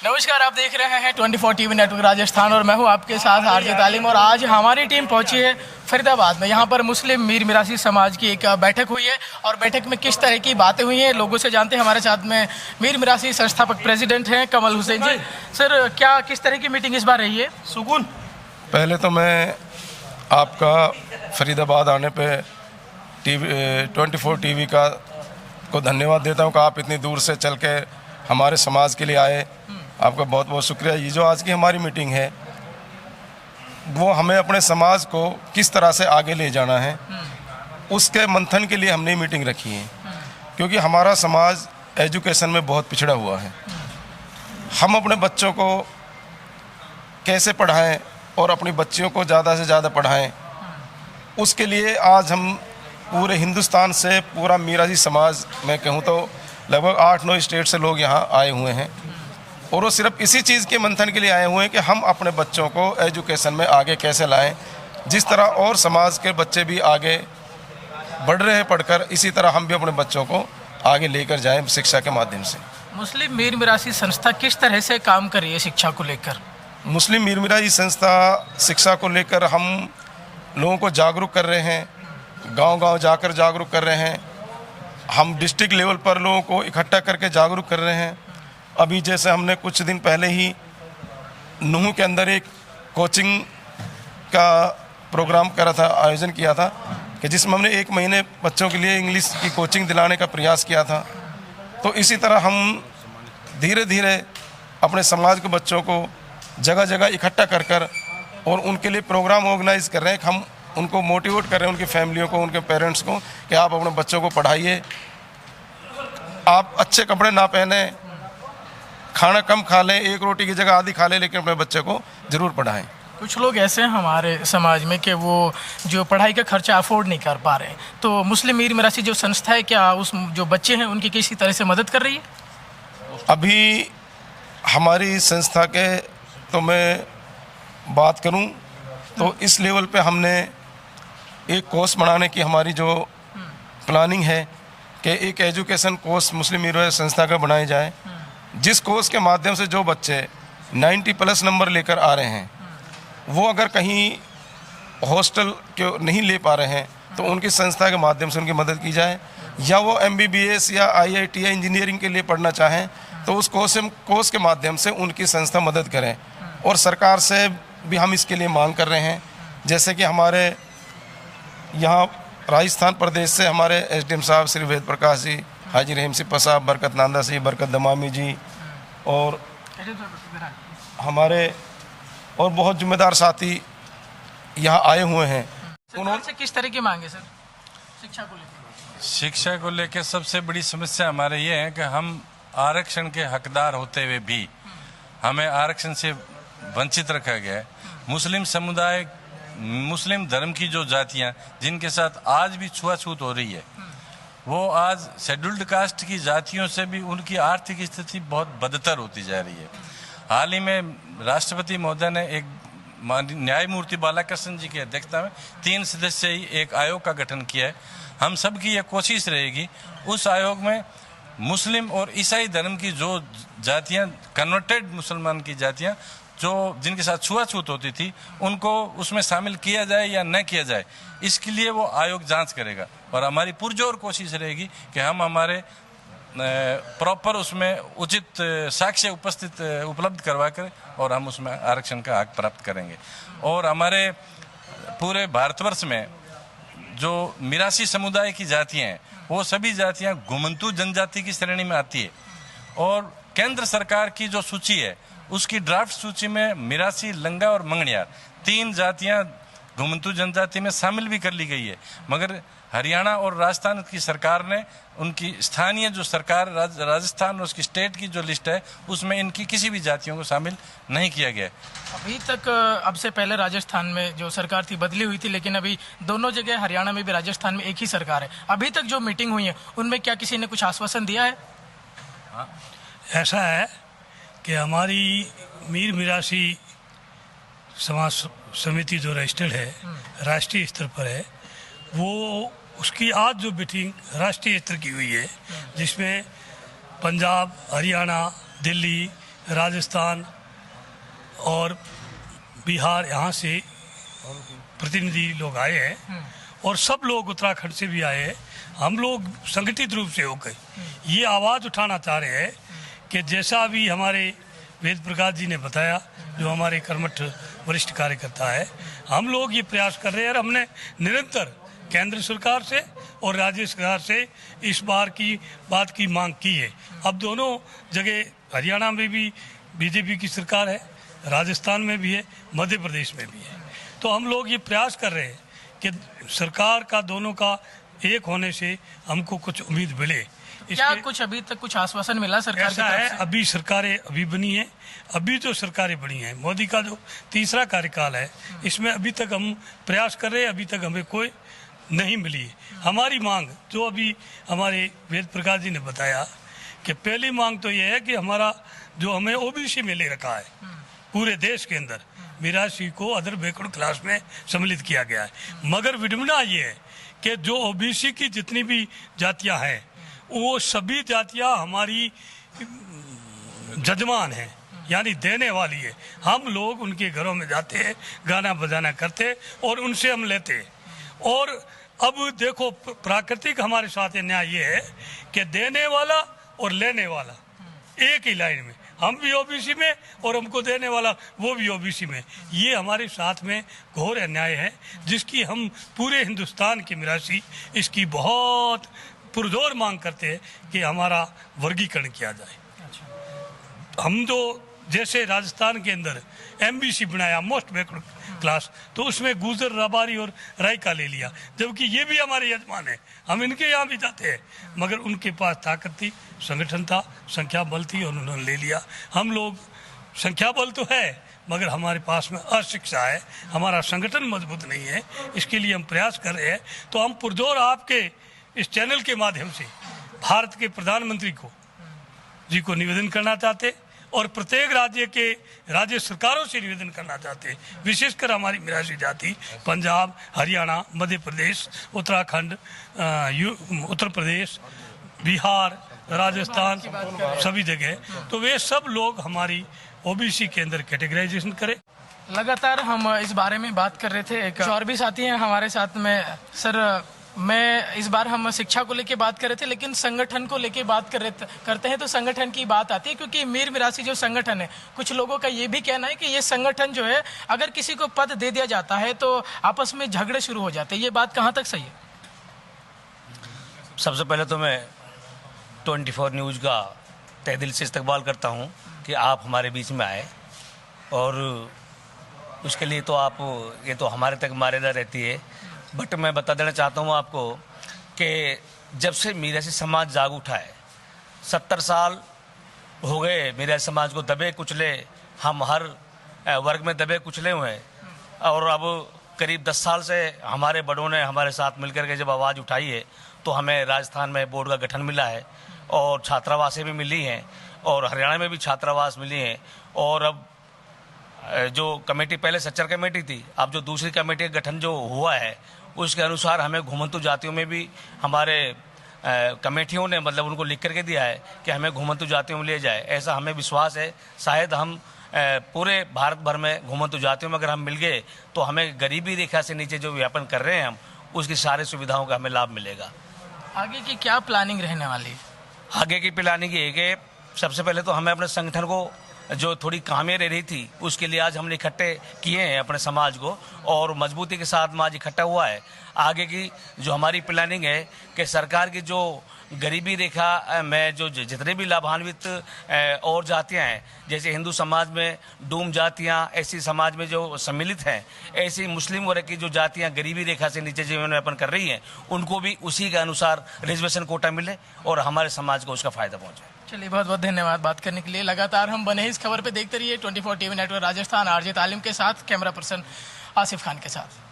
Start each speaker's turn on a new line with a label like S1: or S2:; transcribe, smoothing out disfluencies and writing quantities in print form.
S1: नमस्कार, आप देख रहे हैं 24 टीवी नेटवर्क राजस्थान और मैं हूं आपके साथ आरजे तालीम। और आज हमारी टीम पहुंची है फरीदाबाद में। यहां पर मुस्लिम मीर मिरासी समाज की एक बैठक हुई है और बैठक में किस तरह की बातें हुई हैं लोगों से जानते हैं। हमारे साथ में मीर मिरासी संस्थापक प्रेसिडेंट हैं कमल हुसैन जी। सर, क्या किस तरह की मीटिंग इस बार रही है?
S2: सुकून। पहले तो मैं आपका फरीदाबाद आने पे टीवी 24 टीवी का को धन्यवाद देता हूँ कि आप इतनी दूर से चल के हमारे समाज के लिए आए। आपका बहुत बहुत शुक्रिया। ये जो आज की हमारी मीटिंग है वो हमें अपने समाज को किस तरह से आगे ले जाना है उसके मंथन के लिए हमने मीटिंग रखी है, क्योंकि हमारा समाज एजुकेशन में बहुत पिछड़ा हुआ है। हम अपने बच्चों को कैसे पढ़ाएं और अपनी बच्चियों को ज़्यादा से ज़्यादा पढ़ाएं, उसके लिए आज हम पूरे हिंदुस्तान से पूरा मिरासी समाज, मैं कहूँ तो लगभग 8-9 स्टेट से लोग यहाँ आए हुए हैं और वो सिर्फ इसी चीज़ के मंथन के लिए आए हुए हैं कि हम अपने बच्चों को एजुकेशन में आगे कैसे लाएं। जिस तरह और समाज के बच्चे भी आगे बढ़ रहे हैं पढ़कर, इसी तरह हम भी अपने बच्चों को आगे लेकर जाएं शिक्षा के माध्यम से।
S1: मुस्लिम मीर मिरासी संस्था किस तरह से काम कर रही है शिक्षा को लेकर?
S2: मुस्लिम मीर मिरासी संस्था शिक्षा को लेकर हम लोगों को जागरूक कर रहे हैं, गांव-गांव जाकर जागरूक कर रहे हैं। हम डिस्ट्रिक्ट लेवल पर लोगों को इकट्ठा करके जागरूक कर रहे हैं। अभी जैसे हमने कुछ दिन पहले ही नूह के अंदर एक कोचिंग का प्रोग्राम करा था, आयोजन किया था कि जिसमें हमने 1 महीने बच्चों के लिए इंग्लिश की कोचिंग दिलाने का प्रयास किया था। तो इसी तरह हम धीरे धीरे अपने समाज के बच्चों को जगह जगह इकट्ठा कर कर और उनके लिए प्रोग्राम ऑर्गेनाइज कर रहे हैं। हम उनको मोटिवेट कर रहे हैं, उनकी फैमिलियों को, उनके पेरेंट्स को, कि आप अपने बच्चों को पढ़ाइए। आप अच्छे कपड़े ना पहने, खाना कम खा लें, 1 रोटी की जगह आधी खा लें, लेकिन अपने बच्चे को ज़रूर पढ़ाएं।
S1: कुछ लोग ऐसे हैं हमारे समाज में कि वो जो पढ़ाई का खर्चा अफोर्ड नहीं कर पा रहे, तो मुस्लिम मीर मिरासी जो संस्था है, क्या उस जो बच्चे हैं उनकी किसी तरह से मदद कर रही है?
S2: अभी हमारी संस्था के तो मैं बात करूं तो इस लेवल पे हमने एक कोर्स बनाने की हमारी जो प्लानिंग है कि एक एजुकेशन कोर्स मुस्लिम मीर मिरासी संस्था का बनाया जाए, जिस कोर्स के माध्यम से जो बच्चे 90+ नंबर लेकर आ रहे हैं वो अगर कहीं हॉस्टल के नहीं ले पा रहे हैं तो उनकी संस्था के माध्यम से उनकी मदद की जाए, या वो MBBS या IIT या इंजीनियरिंग के लिए पढ़ना चाहें तो उस कोर्स के माध्यम से उनकी संस्था मदद करें। और सरकार से भी हम इसके लिए मांग कर रहे हैं, जैसे कि हमारे यहाँ राजस्थान प्रदेश से हमारे SDM साहब श्री वेद प्रकाश जी, हाजी रहीम सिप्पा साहब, बरकत नांदा जी, बरकत दमामी जी और हमारे और बहुत जिम्मेदार साथी यहाँ आए हुए हैं।
S1: उन्होंने किस तरह की मांगे सर शिक्षा को लेकर?
S3: शिक्षा को लेकर सबसे बड़ी समस्या हमारे ये है कि हम आरक्षण के हकदार होते हुए भी हमें आरक्षण से वंचित रखा गया है। मुस्लिम समुदाय, मुस्लिम धर्म की जो जातियां जिनके साथ आज भी छुआछूत हो रही है, वो आज शेड्यूल्ड कास्ट की जातियों से भी उनकी आर्थिक स्थिति बहुत बदतर होती जा रही है। हाल ही में राष्ट्रपति महोदय ने एक न्यायमूर्ति बालाकृष्ण जी की अध्यक्षता में 3 सदस्यीय एक आयोग का गठन किया है। हम सब की यह कोशिश रहेगी उस आयोग में मुस्लिम और ईसाई धर्म की जो जातियां, कन्वर्टेड मुसलमान की जातियां जो जिनके साथ छुआछूत होती थी, उनको उसमें शामिल किया जाए या न किया जाए, इसके लिए वो आयोग जांच करेगा। और हमारी पुरजोर कोशिश रहेगी कि हम हमारे प्रॉपर उसमें उचित साक्ष्य उपलब्ध करवा कर और हम उसमें आरक्षण का हक प्राप्त करेंगे। और हमारे पूरे भारतवर्ष में जो मिरासी समुदाय की जातियां हैं वो सभी जातियां घुमंतू जनजाति की श्रेणी में आती है। और केंद्र सरकार की जो सूची है उसकी ड्राफ्ट सूची में मिरासी, लंगा और मंगनियार 3 जातियां घुमंतू जनजाति में शामिल भी कर ली गई है, मगर हरियाणा और राजस्थान की सरकार ने उनकी स्थानीय जो सरकार राजस्थान और उसकी स्टेट की जो लिस्ट है उसमें इनकी किसी भी जातियों को शामिल नहीं किया गया।
S1: अभी तक अब से पहले राजस्थान में जो सरकार थी बदली हुई थी, लेकिन अभी दोनों जगह हरियाणा में भी राजस्थान में एक ही सरकार है। अभी तक जो मीटिंग हुई है उनमें क्या किसी ने कुछ आश्वासन दिया है?
S4: ऐसा है कि हमारी मीर मिरासी समाज समिति जो रजिस्टर्ड है, राष्ट्रीय स्तर पर है, वो उसकी आज जो मीटिंग राष्ट्रीय स्तर की हुई है, जिसमें पंजाब, हरियाणा, दिल्ली, राजस्थान और बिहार यहाँ से प्रतिनिधि लोग आए हैं और सब लोग उत्तराखंड से भी आए हैं। हम लोग संगठित रूप से होकर ये आवाज़ उठाना चाह रहे हैं कि जैसा अभी हमारे वेद प्रकाश जी ने बताया, जो हमारे कर्मठ वरिष्ठ कार्यकर्ता है, हम लोग ये प्रयास कर रहे हैं और हमने निरंतर केंद्र सरकार से और राज्य सरकार से इस बार की बात की मांग की है। अब दोनों जगह हरियाणा में भी बीजेपी की सरकार है, राजस्थान में भी है, मध्य प्रदेश में भी है। तो हम लोग ये प्रयास कर रहे हैं कि सरकार का दोनों का एक होने से हमको कुछ उम्मीद मिले।
S1: क्या कुछ अभी तक कुछ आश्वासन मिला सरकार की
S4: ऐसा
S1: तरफ
S4: है,
S1: से?
S4: अभी सरकारें अभी बनी हैं, अभी जो सरकारें बनी हैं, मोदी का जो तीसरा कार्यकाल है, इसमें अभी तक हम प्रयास कर रहे हैं, अभी तक हमें कोई नहीं मिली है। हमारी मांग जो अभी हमारे वेद प्रकाश जी ने बताया कि पहली मांग तो ये है कि हमारा जो हमें ओबीसी में ले रखा है पूरे देश के अंदर, 82 को अदर बैकवर्ड क्लास में सम्मिलित किया गया है। मगर विडंबना ये है कि जो ओबीसी की जितनी भी जातियां हैं वो सभी जातियां हमारी जजमान हैं, यानी देने वाली है। हम लोग उनके घरों में जाते हैं, गाना बजाना करते और उनसे हम लेते। और अब देखो प्राकृतिक हमारे साथ न्याय ये है कि देने वाला और लेने वाला एक ही लाइन में, हम भी ओबीसी में और हमको देने वाला वो भी ओबीसी में। ये हमारे साथ में घोर अन्याय है, जिसकी हम पूरे हिंदुस्तान के मिरासी इसकी बहुत पुरजोर मांग करते हैं कि हमारा वर्गीकरण किया जाए। हम तो जैसे राजस्थान के अंदर एमबीसी बनाया, मोस्ट बैकवर्ड क्लास, तो उसमें गुजर, रबारी और रायका ले लिया, जबकि ये भी हमारे यजमान है। हम इनके यहाँ भी जाते हैं, मगर उनके पास ताकत थी, संगठन था, संख्या बल थी और उन्होंने ले लिया। हम लोग संख्या बल तो है मगर हमारे पास में अशिक्षा है, हमारा संगठन मजबूत नहीं है। इसके लिए हम प्रयास कर रहे हैं। तो हम पुरजोर आपके इस चैनल के माध्यम से भारत के प्रधानमंत्री जी को निवेदन करना चाहते और प्रत्येक राज्य के राज्य सरकारों से निवेदन करना चाहते, विशेषकर हमारी मिरासी जाति पंजाब, हरियाणा, मध्य प्रदेश, उत्तराखंड, उत्तर प्रदेश, बिहार, राजस्थान, सभी जगह, तो वे सब लोग हमारी ओबीसी के अंदर कैटेगराइजेशन करें।
S1: लगातार हम इस बारे में बात कर रहे थे। एक और भी साथी हैं हमारे साथ में। सर, मैं इस बार हम शिक्षा को लेके बात कर रहे थे, लेकिन संगठन को लेके बात करते हैं तो संगठन की बात आती है, क्योंकि मीर मिरासी जो संगठन है, कुछ लोगों का ये भी कहना है कि ये संगठन जो है, अगर किसी को पद दे दिया जाता है तो आपस में झगड़े शुरू हो जाते हैं। ये बात कहाँ तक सही है?
S5: सबसे पहले तो मैं 24 न्यूज़ का तहे दिल से इस्तकबाल करता हूँ कि आप हमारे बीच में आए, और उसके लिए तो आप ये तो हमारे तक मर्यादा रहती है। बट मैं बता देना चाहता हूँ आपको कि जब से मिरासी समाज जाग उठा है, 70 साल हो गए मिरासी समाज को दबे कुचले, हम हर वर्ग में दबे कुचले हुए हैं। और अब करीब 10 साल से हमारे बड़ों ने हमारे साथ मिलकर के जब आवाज़ उठाई है, तो हमें राजस्थान में बोर्ड का गठन मिला है और छात्रावासें भी मिली हैं, और हरियाणा में भी छात्रावास मिली हैं। और अब जो कमेटी पहले सच्चर कमेटी थी, अब जो दूसरी कमेटी का गठन जो हुआ है, उसके अनुसार हमें घुमंतु जातियों में भी हमारे कमेटियों ने मतलब उनको लिख करके दिया है कि हमें घुमंतु जातियों में ले जाए। ऐसा हमें विश्वास है, शायद हम पूरे भारत भर में घुमंतु जातियों में अगर हम मिल गए तो हमें गरीबी रेखा से नीचे जो व्यापन कर रहे हैं हम, उसकी सारी सुविधाओं का हमें लाभ मिलेगा।
S1: आगे की क्या प्लानिंग रहने वाली है?
S5: आगे की प्लानिंग ये है कि सबसे पहले तो हमें अपने संगठन को जो थोड़ी कामें रह रही थी, उसके लिए आज हमने इकट्ठे किए हैं अपने समाज को, और मजबूती के साथ में आज इकट्ठा हुआ है। आगे की जो हमारी प्लानिंग है कि सरकार की जो गरीबी रेखा में जो जितने भी लाभान्वित और जातियां हैं, जैसे हिंदू समाज में डूम जातियां, ऐसी समाज में जो सम्मिलित हैं, ऐसी मुस्लिम वर्ग की जो जातियां गरीबी रेखा से नीचे जीवन यापन कर रही हैं, उनको भी उसी के अनुसार रिजर्वेशन कोटा मिले और हमारे समाज को उसका फ़ायदा पहुँचे।
S1: चलिए, बहुत बहुत धन्यवाद बात करने के लिए। लगातार हम बने इस खबर पे देखते रहिए 24 टीवी नेटवर्क राजस्थान। आरजे तालीम के साथ, कैमरा पर्सन आसिफ खान के साथ।